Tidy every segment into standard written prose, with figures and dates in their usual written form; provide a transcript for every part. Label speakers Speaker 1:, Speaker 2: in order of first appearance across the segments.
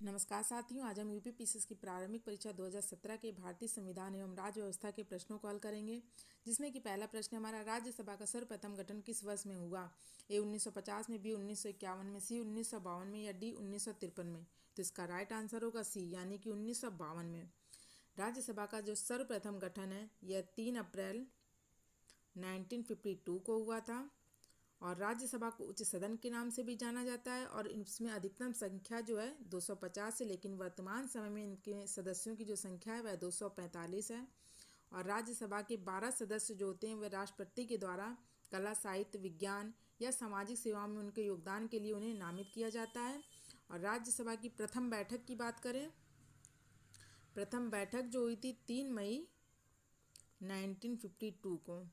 Speaker 1: नमस्कार साथियों, आज हम यूपीपीसीएस की प्रारंभिक परीक्षा 2017 के भारतीय संविधान एवं राज्य व्यवस्था के प्रश्नों को हल करेंगे। जिसमें कि पहला प्रश्न हमारा, राज्यसभा का सर्वप्रथम गठन किस वर्ष में हुआ? ए 1950 में, बी 1951 में, सी 1952 में या डी 1953 में? तो इसका राइट आंसर होगा सी, यानी कि 1952 में। राज्यसभा का जो सर्वप्रथम गठन है यह 3 अप्रैल 1952 को हुआ था। और राज्यसभा को उच्च सदन के नाम से भी जाना जाता है और इसमें अधिकतम संख्या जो है 250 है, लेकिन वर्तमान समय में इनके सदस्यों की जो संख्या है वह 245 है। और राज्यसभा के 12 सदस्य जो होते हैं वह राष्ट्रपति के द्वारा कला, साहित्य, विज्ञान या सामाजिक सेवाओं में उनके योगदान के लिए उन्हें नामित किया जाता है। और राज्यसभा की प्रथम बैठक की बात करें, प्रथम बैठक जो हुई थी 3 मई 1952 को।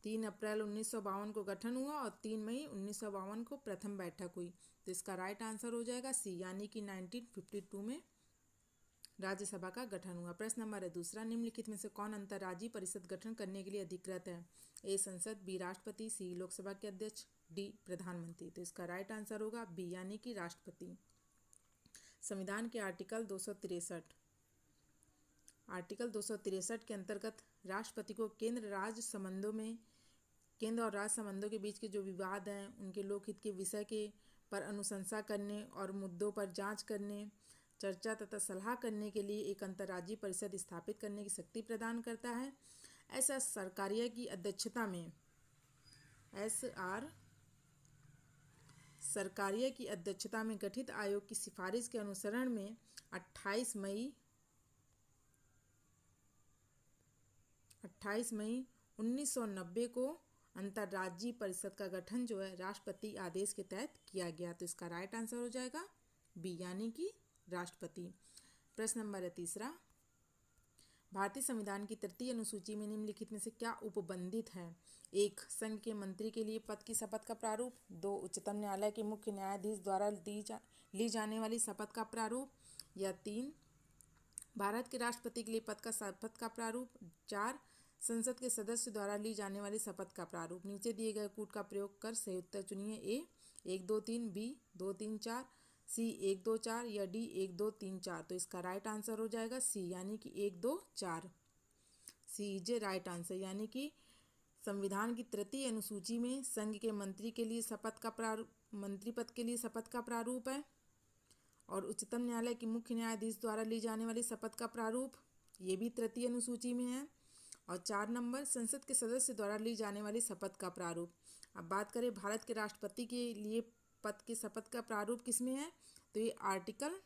Speaker 1: 3 अप्रैल 1952 को गठन हुआ और 3 मई 1952 को प्रथम बैठक हुई। तो इसका राइट आंसर हो जाएगा सी, यानी कि 1952 में राज्यसभा का गठन हुआ। प्रश्न नंबर है दूसरा, निम्नलिखित में से कौन अंतर्राज्यीय परिषद गठन करने के लिए अधिकृत है? ए संसद, बी राष्ट्रपति, सी लोकसभा के अध्यक्ष, डी प्रधानमंत्री। तो इसका राइट आंसर होगा बी, यानी कि राष्ट्रपति। संविधान के आर्टिकल 263 के अंतर्गत राष्ट्रपति को केंद्र और राज्य संबंधों के बीच के जो विवाद हैं उनके लोकहित के विषय के पर अनुशंसा करने और मुद्दों पर जांच करने, चर्चा तथा सलाह करने के लिए एक अंतर्राज्यीय परिषद स्थापित करने की शक्ति प्रदान करता है। ऐसा सरकारिया की अध्यक्षता में सरकारिया की अध्यक्षता में गठित आयोग की सिफारिश के अनुसरण में 28 मई 1990 को अंतर्राज्यीय परिषद का गठन जो है राष्ट्रपति आदेश के तहत किया गया। तो इसका राइट आंसर हो जाएगा बी, यानी कि राष्ट्रपति। प्रश्न नंबर है तीसरा, भारतीय संविधान की तृतीय अनुसूची में निम्नलिखित में से क्या उपबंधित है? 1 संघ के मंत्री के लिए पद की शपथ का प्रारूप, 2 उच्चतम न्यायालय के मुख्य न्यायाधीश द्वारा ली जाने वाली शपथ का प्रारूप, या 3 भारत के राष्ट्रपति के लिए पद का शपथ का प्रारूप, 4 संसद के सदस्य द्वारा ली जाने वाली शपथ का प्रारूप। नीचे दिए गए कूट का प्रयोग कर सही उत्तर चुनिए। ए 1 2 3, बी 2 3 4, सी 1 2 4 या डी 1 2 3 4। तो इसका राइट आंसर हो जाएगा सी, यानी कि 1 2 4। सी इज ए राइट आंसर, यानी कि संविधान की तृतीय अनुसूची में संघ के मंत्री के लिए मंत्री पद के लिए शपथ का प्रारूप है और उच्चतम न्यायालय के मुख्य न्यायाधीश द्वारा ली जाने वाली शपथ का प्रारूप ये भी तृतीय अनुसूची में है। और 4 नंबर संसद के सदस्य द्वारा ली जाने वाली शपथ का प्रारूप। अब बात करें भारत के राष्ट्रपति के लिए पद की शपथ का प्रारूप किस में है, तो ये आर्टिकल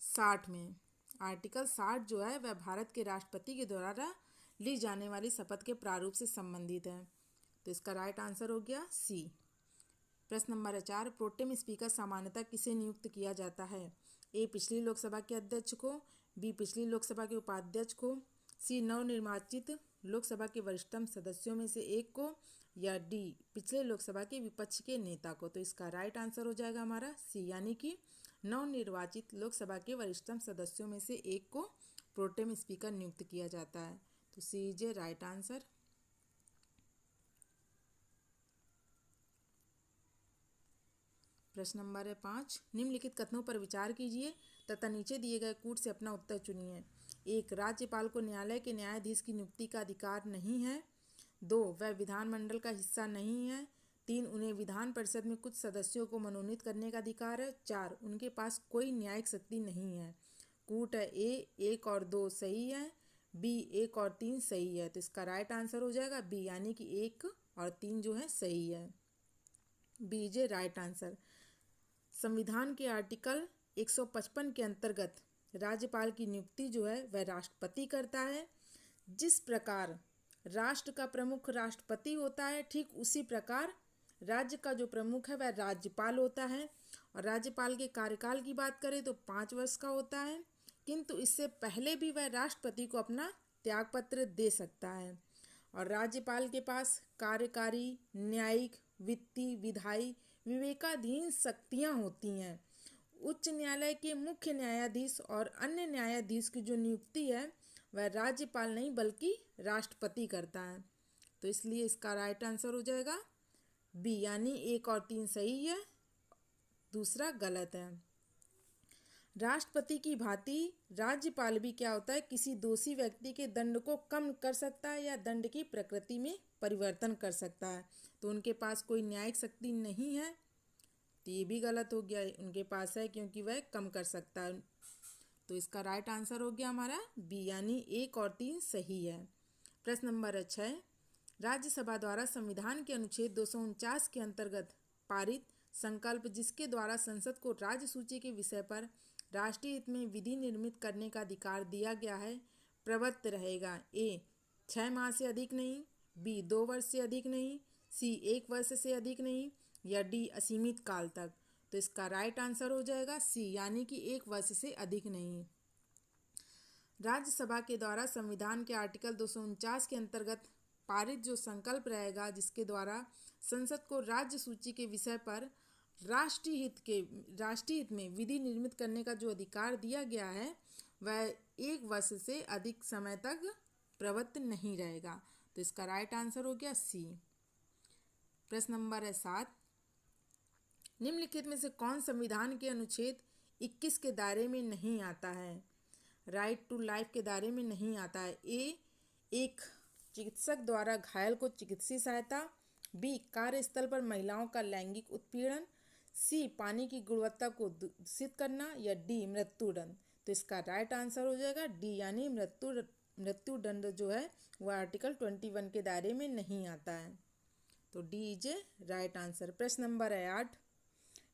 Speaker 1: 60 में। आर्टिकल 60 जो है वह भारत के राष्ट्रपति के द्वारा ली जाने वाली शपथ के प्रारूप से संबंधित है। तो इसका राइट आंसर हो गया सी। प्रश्न नंबर 4, प्रोटेम स्पीकर सामान्यतः किसे नियुक्त किया जाता है? ए पिछली लोकसभा के अध्यक्ष को, बी पिछली लोकसभा के उपाध्यक्ष को, सी नवनिर्वाचित लोकसभा के वरिष्ठतम सदस्यों में से एक को, या डी पिछले लोकसभा के विपक्ष के नेता को। तो इसका राइट आंसर हो जाएगा हमारा सी, यानी कि नवनिर्वाचित लोकसभा के वरिष्ठतम सदस्यों में से एक को प्रोटेम स्पीकर नियुक्त किया जाता है। तो सी इज ए राइट आंसर। प्रश्न नंबर है 5, निम्नलिखित कथनों पर विचार कीजिए तथा नीचे दिए गए कूट से अपना उत्तर चुनिए। 1 राज्यपाल को न्यायालय के न्यायाधीश की नियुक्ति का अधिकार नहीं है। 2 वह विधानमंडल का हिस्सा नहीं है। 3 उन्हें विधान परिषद में कुछ सदस्यों को मनोनीत करने का अधिकार है। 4 उनके पास कोई न्यायिक शक्ति नहीं है। कूट है ए 1 और 2 सही है, बी 1 और 3 सही है। तो इसका राइट आंसर हो जाएगा बी, यानी कि 1 और 3 जो है सही है। B is a right answer. संविधान के आर्टिकल 155 के अंतर्गत राज्यपाल की नियुक्ति जो है वह राष्ट्रपति करता है। जिस प्रकार राष्ट्र का प्रमुख राष्ट्रपति होता है, ठीक उसी प्रकार राज्य का जो प्रमुख है वह राज्यपाल होता है। और राज्यपाल के कार्यकाल की बात करें तो 5 वर्ष का होता है, किंतु इससे पहले भी वह राष्ट्रपति को अपना त्यागपत्र दे सकता है। और राज्यपाल के पास कार्यकारी, न्यायिक, वित्तीय, विधायी, विवेकाधीन शक्तियां होती हैं। उच्च न्यायालय के मुख्य न्यायाधीश और अन्य न्यायाधीश की जो नियुक्ति है वह राज्यपाल नहीं बल्कि राष्ट्रपति करता है। तो इसलिए इसका राइट आंसर हो जाएगा बी, यानी 1 और 3 सही है, दूसरा गलत है। राष्ट्रपति की भांति राज्यपाल भी क्या होता है, किसी दोषी व्यक्ति के दंड को कम कर सकता है या दंड की प्रकृति में परिवर्तन कर सकता है। तो उनके पास कोई न्यायिक शक्ति नहीं है, तो ये भी गलत हो गया। उनके पास है क्योंकि वह कम कर सकता है। तो इसका राइट आंसर हो गया हमारा बी, यानी 1 और 3 सही है। प्रश्न नंबर 6, राज्यसभा द्वारा संविधान के अनुच्छेद 249 के अंतर्गत पारित संकल्प जिसके द्वारा संसद को राज्य सूची के विषय पर राष्ट्रीय हित में विधि निर्मित करने का अधिकार दिया गया है, प्रवृत्त रहेगा। ए 6 माह से अधिक नहीं, बी 2 वर्ष से अधिक नहीं, सी 1 वर्ष से अधिक नहीं, या डी असीमित काल तक। तो इसका राइट आंसर हो जाएगा सी, यानी कि 1 वर्ष से अधिक नहीं। राज्यसभा के द्वारा संविधान के आर्टिकल 249 के अंतर्गत पारित जो संकल्प रहेगा जिसके द्वारा संसद को राज्य सूची के विषय पर राष्ट्रीय हित में विधि निर्मित करने का जो अधिकार दिया गया है वह 1 वर्ष से अधिक समय तक प्रवृत्त नहीं रहेगा। तो इसका राइट आंसर हो गया सी। प्रश्न नंबर है 7, निम्नलिखित में से कौन संविधान के अनुच्छेद 21 के दायरे में नहीं आता है? राइट टू लाइफ के दायरे में नहीं आता है। ए एक चिकित्सक द्वारा घायल को चिकित्सीय सहायता, बी कार्यस्थल पर महिलाओं का लैंगिक उत्पीड़न, सी पानी की गुणवत्ता को दूषित करना, या डी मृत्युदंड। तो इसका राइट आंसर हो जाएगा डी, यानी मृत्युदंड जो है वह आर्टिकल 21 के दायरे में नहीं आता है। तो D is a right answer. प्रश्न नंबर है 8,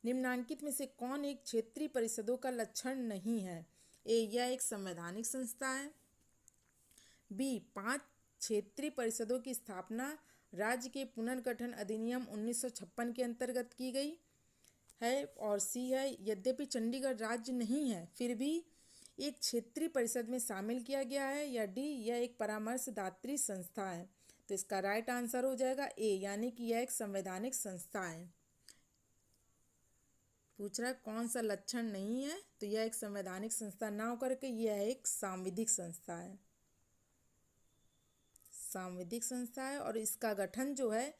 Speaker 1: निम्नांकित में से कौन एक क्षेत्रीय परिषदों का लक्षण नहीं है? ए यह एक संवैधानिक संस्था है, बी 5 क्षेत्रीय परिषदों की स्थापना राज्य के पुनर्गठन अधिनियम 1956 के अंतर्गत की गई है, और सी है यद्यपि चंडीगढ़ राज्य नहीं है फिर भी एक क्षेत्रीय परिषद में शामिल किया गया है, या डी यह एक परामर्शदात्री संस्था है। तो इसका राइट आंसर हो जाएगा ए, यानी कि यह एक संवैधानिक संस्था है। पूछ रहा है कौन सा लक्षण नहीं है, तो यह एक संवैधानिक संस्था ना होकर के यह एक सांविधिक संस्था है। सांविधिक संस्था है और इसका गठन जो है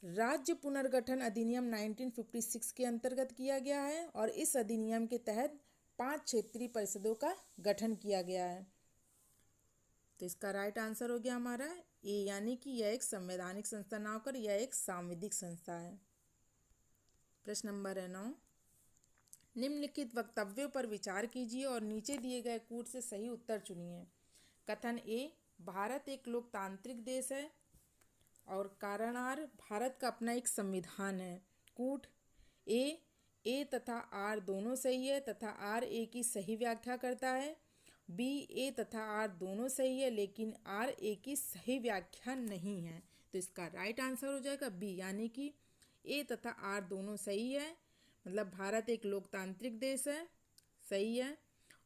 Speaker 1: राज्य पुनर्गठन अधिनियम 1956 के अंतर्गत किया गया है, और इस अधिनियम के तहत 5 क्षेत्रीय परिषदों का गठन किया गया है। तो इसका राइट आंसर हो गया हमारा ए, यानी कि यह एक संवैधानिक संस्था ना होकर यह एक सांविधिक संस्था है। प्रश्न नंबर है 9, निम्नलिखित वक्तव्यों पर विचार कीजिए और नीचे दिए गए कूट से सही उत्तर चुनिए। कथन ए, भारत एक लोकतांत्रिक देश है, और कारण आर, भारत का अपना एक संविधान है। कूट ए तथा आर दोनों सही है तथा आर ए की सही व्याख्या करता है, बी ए तथा आर दोनों सही है लेकिन आर ए की सही व्याख्या नहीं है। तो इसका राइट आंसर हो जाएगा बी, यानी कि ए तथा आर दोनों सही है, मतलब भारत एक लोकतांत्रिक देश है, सही है।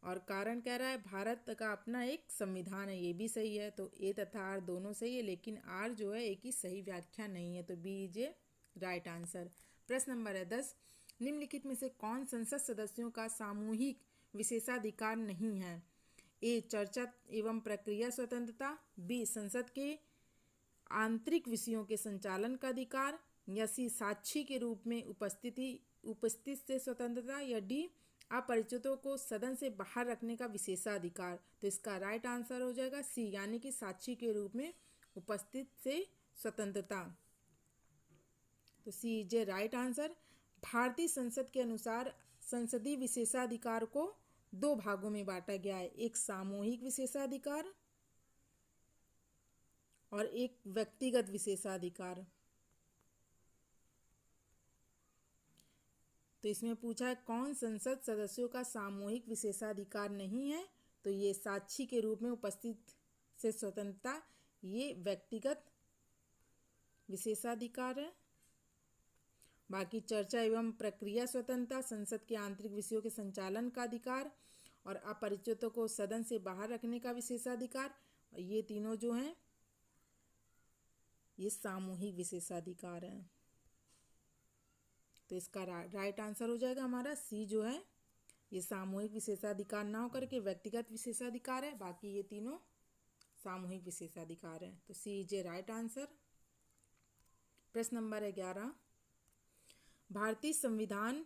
Speaker 1: और कारण कह रहा है भारत का अपना एक संविधान है, ये भी सही है। तो ए तथा आर दोनों सही है लेकिन आर जो है ए की सही व्याख्या नहीं है, तो B is a right answer. प्रश्न नंबर है 10, निम्नलिखित में से कौन संसद सदस्यों का सामूहिक विशेषाधिकार नहीं है? ए चर्चा एवं प्रक्रिया स्वतंत्रता, बी संसद के आंतरिक विषयों के संचालन का अधिकार, या सी साक्षी के रूप में उपस्थित से स्वतंत्रता, या डी अपरिचितों को सदन से बाहर रखने का विशेषाधिकार। तो इसका राइट आंसर हो जाएगा सी, यानी कि साक्षी के रूप में उपस्थित से स्वतंत्रता। तो सी इज ए राइट आंसर। भारतीय संसद के अनुसार संसदीय विशेषाधिकार को 2 भागों में बांटा गया है, एक सामूहिक विशेषाधिकार और एक व्यक्तिगत विशेषाधिकार। तो इसमें पूछा है कौन संसद सदस्यों का सामूहिक विशेषाधिकार नहीं है? तो ये साक्षी के रूप में उपस्थित से स्वतंत्रता, ये व्यक्तिगत विशेषाधिकार है। बाकी चर्चा एवं प्रक्रिया स्वतंत्रता, संसद के आंतरिक विषयों के संचालन का अधिकार और अपरिचितों को सदन से बाहर रखने का विशेषाधिकार, ये तीनों जो हैं ये सामूहिक विशेषाधिकार हैं। तो इसका राइट आंसर हो जाएगा हमारा सी, जो है ये सामूहिक विशेषाधिकार ना होकर के व्यक्तिगत विशेषाधिकार है, बाकी ये तीनों सामूहिक विशेषाधिकार है। तो सी इज ए राइट आंसर। प्रश्न नंबर है 11, भारतीय संविधान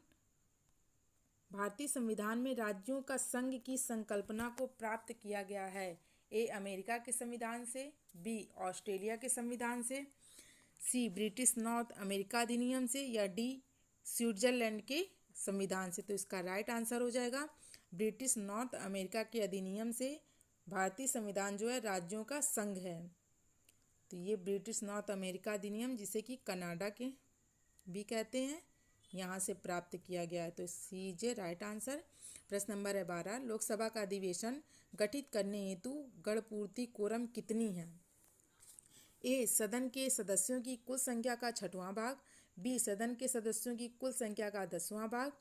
Speaker 1: भारतीय संविधान में राज्यों का संघ की संकल्पना को प्राप्त किया गया है? ए अमेरिका के संविधान से, बी ऑस्ट्रेलिया के संविधान से, सी ब्रिटिश नॉर्थ अमेरिका अधिनियम से, या डी स्विट्जरलैंड के संविधान से। तो इसका राइट आंसर हो जाएगा ब्रिटिश नॉर्थ अमेरिका के अधिनियम से भारतीय संविधान जो है राज्यों का संघ है। तो ये ब्रिटिश नॉर्थ अमेरिका अधिनियम, जिसे कि कनाडा के भी कहते हैं, यहाँ से प्राप्त किया गया है। तो सी इज ए राइट आंसर। प्रश्न नंबर है 12, लोकसभा का अधिवेशन गठित करने हेतु गणपूर्ति कोरम कितनी है? ए सदन के सदस्यों की कुल संख्या का 6वां भाग, बी सदन के सदस्यों की कुल संख्या का 10वां भाग,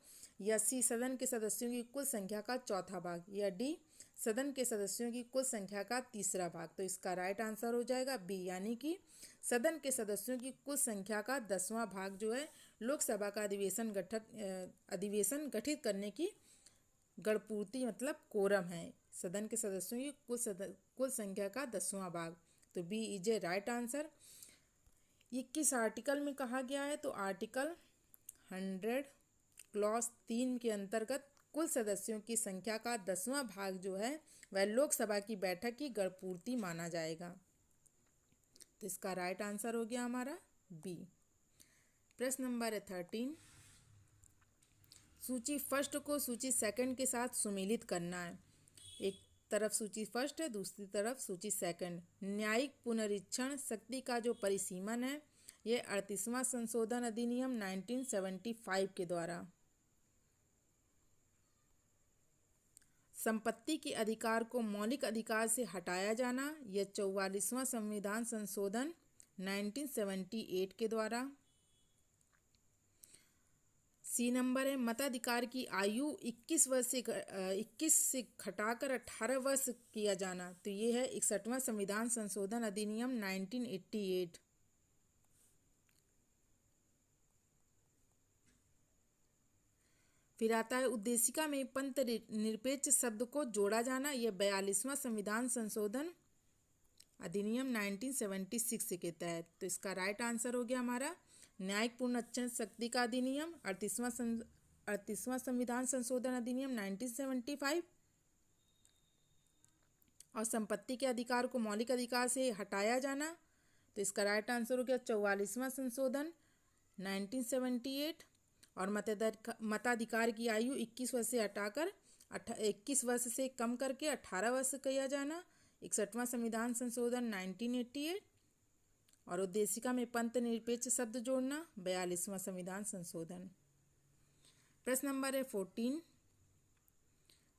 Speaker 1: या सी सदन के सदस्यों की कुल संख्या का 4था भाग, या डी सदन के सदस्यों की कुल संख्या का 3रा भाग। तो इसका राइट आंसर हो जाएगा बी, यानी कि सदन के सदस्यों की कुल संख्या का 10वां भाग जो है लोकसभा का अधिवेशन गठित करने की गणपूर्ति मतलब कोरम है। सदन के सदस्यों की कुल संख्या का 10वां भाग। तो B is a right answer. ये किस आर्टिकल में कहा गया है? तो आर्टिकल 100 क्लॉज 3 के अंतर्गत कुल सदस्यों की संख्या का 10वां भाग जो है वह लोकसभा की बैठक की गणपूर्ति माना जाएगा। तो इसका राइट आंसर हो गया हमारा बी। प्रश्न नंबर है 13, सूची फर्स्ट को सूची सेकंड के साथ सुमेलित करना है। एक तरफ सूची फर्स्ट है, दूसरी तरफ सूची सेकंड। न्यायिक पुनरीक्षण शक्ति का जो परिसीमन है यह 38वां संशोधन अधिनियम 1975 के द्वारा। संपत्ति के अधिकार को मौलिक अधिकार से हटाया जाना यह 44वां संविधान संशोधन 1978 के द्वारा। सी नंबर है मताधिकार की आयु 21 से घटाकर 18 वर्ष किया जाना। तो ये है 61वां संविधान संशोधन अधिनियम 1988। फिर आता है उद्देशिका में पंथ निरपेक्ष शब्द को जोड़ा जाना, यह 42वां संविधान संशोधन अधिनियम 1976 के तहत। तो इसका राइट आंसर हो गया हमारा न्यायिक पुनरीक्षण शक्ति का अधिनियम 38वां संविधान संशोधन अधिनियम 1975 और संपत्ति के अधिकार को मौलिक अधिकार से हटाया जाना। तो इसका राइट आंसर हो गया 44वां संशोधन 1978 और मताधिकार की आयु 21 वर्ष से हटाकर 21 वर्ष से कम करके 18 वर्ष किया जाना 61वां संविधान संशोधन 1988 और उद्देशिका में पंथ निरपेक्ष शब्द जोड़ना 42वां संविधान संशोधन। प्रश्न नंबर है 14,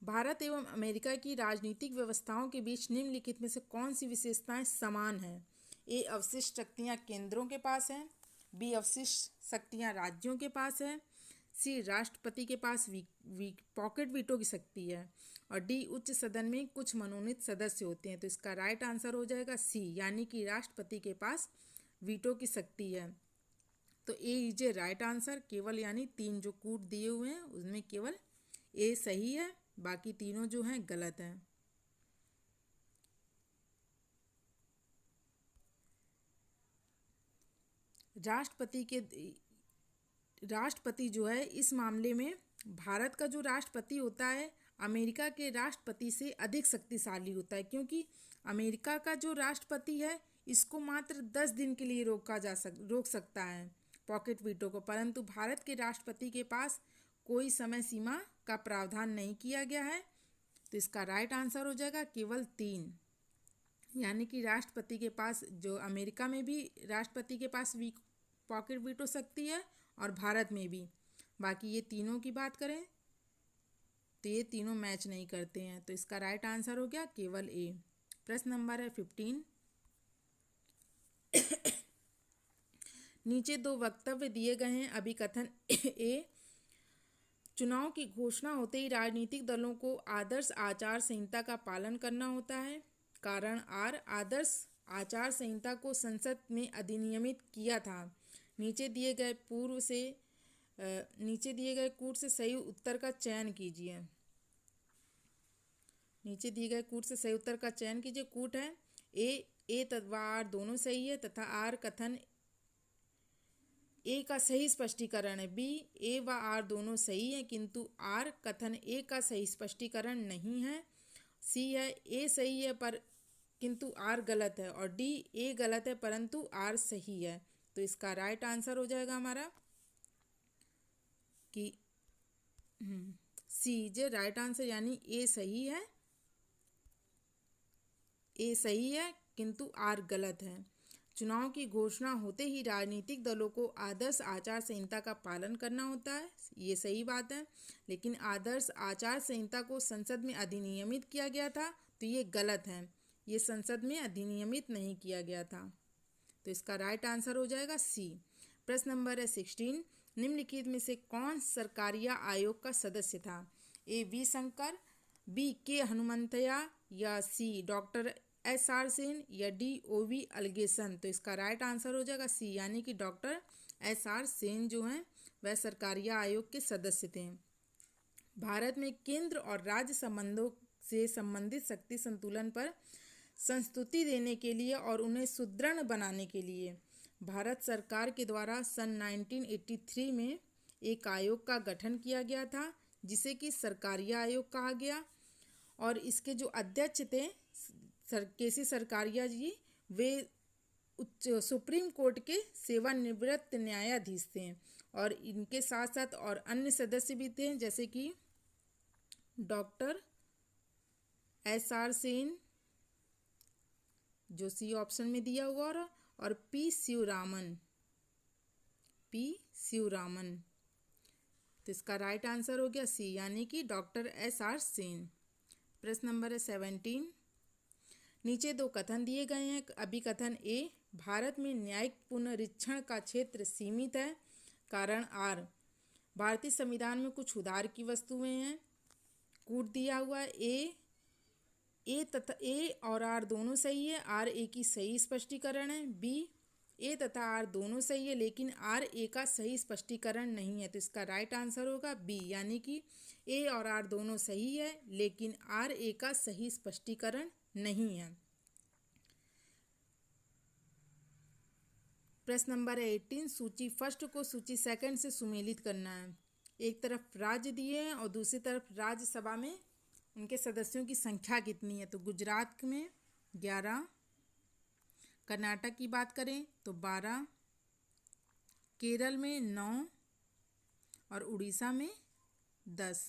Speaker 1: भारत एवं अमेरिका की राजनीतिक व्यवस्थाओं के बीच निम्नलिखित में से कौन सी विशेषताएं समान हैं? ए अवशिष्ट शक्तियां केंद्रों के पास हैं, बी अवशिष्ट शक्तियां राज्यों के पास है, सी राष्ट्रपति के पास पॉकेट वीटो की शक्ति है, और डी उच्च सदन में कुछ मनोनीत सदस्य होते हैं। तो इसका राइट आंसर हो जाएगा सी, यानी कि राष्ट्रपति के पास वीटो की शक्ति है। तो ए इज ए राइट आंसर। केवल यानी 3 जो कूट दिए हुए हैं उसमें केवल ए सही है, बाकी तीनों जो हैं गलत हैं। राष्ट्रपति जो है इस मामले में भारत का जो राष्ट्रपति होता है अमेरिका के राष्ट्रपति से अधिक शक्तिशाली होता है, क्योंकि अमेरिका का जो राष्ट्रपति है इसको मात्र 10 दिन के लिए रोक सकता है पॉकेट वीटो को, परंतु भारत के राष्ट्रपति के पास कोई समय सीमा का प्रावधान नहीं किया गया है। तो इसका राइट आंसर हो जाएगा केवल 3, यानी कि राष्ट्रपति के पास जो अमेरिका में भी राष्ट्रपति के पास पॉकेट वीटो शक्ति है और भारत में भी। बाकी ये तीनों की बात करें तो ये तीनों मैच नहीं करते हैं। तो इसका राइट आंसर हो गया केवल ए। प्रश्न नंबर है 15, नीचे 2 वक्तव्य दिए गए हैं। अभिकथन ए, चुनाव की घोषणा होते ही राजनीतिक दलों को आदर्श आचार संहिता का पालन करना होता है। कारण आर, आदर्श आचार संहिता को संसद में अधिनियमित किया था। नीचे दिए गए कूट से सही उत्तर का चयन कीजिए। नीचे दिए गए कूट से सही उत्तर का चयन कीजिए। कूट है ए तथा आर दोनों सही है, तथा आर कथन ए का सही स्पष्टीकरण है। बी, ए व आर दोनों सही हैं किंतु आर कथन ए का सही स्पष्टीकरण नहीं है। सी है ए सही है पर किंतु आर गलत है। और डी, ए गलत है परंतु आर सही है। तो इसका राइट आंसर हो जाएगा हमारा कि सी जे राइट आंसर, यानी ए सही है, ए सही है किंतु आर गलत है। चुनाव की घोषणा होते ही राजनीतिक दलों को आदर्श आचार संहिता का पालन करना होता है, ये सही बात है। लेकिन आदर्श आचार संहिता को संसद में अधिनियमित किया गया था, तो ये गलत है, ये संसद में अधिनियमित नहीं किया गया था। तो इसका राइट आंसर हो जाएगा सी। प्रश्न नंबर है 16, निम्नलिखित में से कौन सरकारिया आयोग का सदस्य था? ए वी शंकर, बी के हनुमंतया, या सी डॉक्टर SR सेन, या डी OV अलगेसन। तो इसका राइट आंसर हो जाएगा सी, यानी कि डॉक्टर SR सेन जो हैं वह सरकारिया आयोग के सदस्य थे। भारत में केंद्र और राज्य संबंधों से संबंधित शक्ति संतुलन पर संस्तुति देने के लिए और उन्हें सुदृढ़ बनाने के लिए भारत सरकार के द्वारा सन 1983 में एक आयोग का गठन किया गया था, जिसे कि सरकारिया आयोग कहा गया। और इसके जो अध्यक्ष थे केसी सरकारिया जी, वे सुप्रीम कोर्ट के सेवानिवृत्त न्यायाधीश थे। और इनके साथ साथ और अन्य सदस्य भी थे, जैसे कि डॉक्टर SR सेन जो सी ऑप्शन में दिया हुआ, और पी शिवरामन। तो इसका राइट आंसर हो गया सी, यानी कि डॉक्टर SR सेन। प्रश्न नंबर है 17, नीचे दो कथन दिए गए हैं। अभिकथन ए, भारत में न्यायिक पुनरीक्षण का क्षेत्र सीमित है, कारण आर, भारतीय संविधान में कुछ सुधार की वस्तुएं हैं। कूट दिया हुआ है ए और आर दोनों सही है, आर ए की सही स्पष्टीकरण है। बी, ए तथा आर दोनों सही है लेकिन आर ए का सही स्पष्टीकरण नहीं है। तो इसका राइट आंसर होगा बी, यानी कि ए और आर दोनों सही है लेकिन आर ए का सही स्पष्टीकरण नहीं है। प्रश्न नंबर 18, सूची फर्स्ट को सूची सेकंड से सुमेलित करना है। एक तरफ राज्य दिए हैं और दूसरी तरफ राज्यसभा में उनके सदस्यों की संख्या कितनी है। तो गुजरात में 11, कर्नाटक की बात करें तो 12, केरल में 9 और उड़ीसा में 10।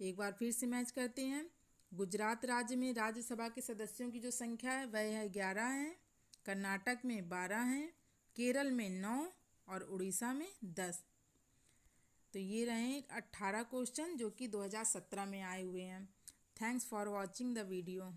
Speaker 1: एक बार फिर से मैच करते हैं। गुजरात राज्य में राज्यसभा के सदस्यों की जो संख्या है वह है 11 है, कर्नाटक में 12 है, केरल में 9 और उड़ीसा में 10। तो ये रहे 18 क्वेश्चन जो कि 2017 में आए हुए हैं। Thanks for watching the video.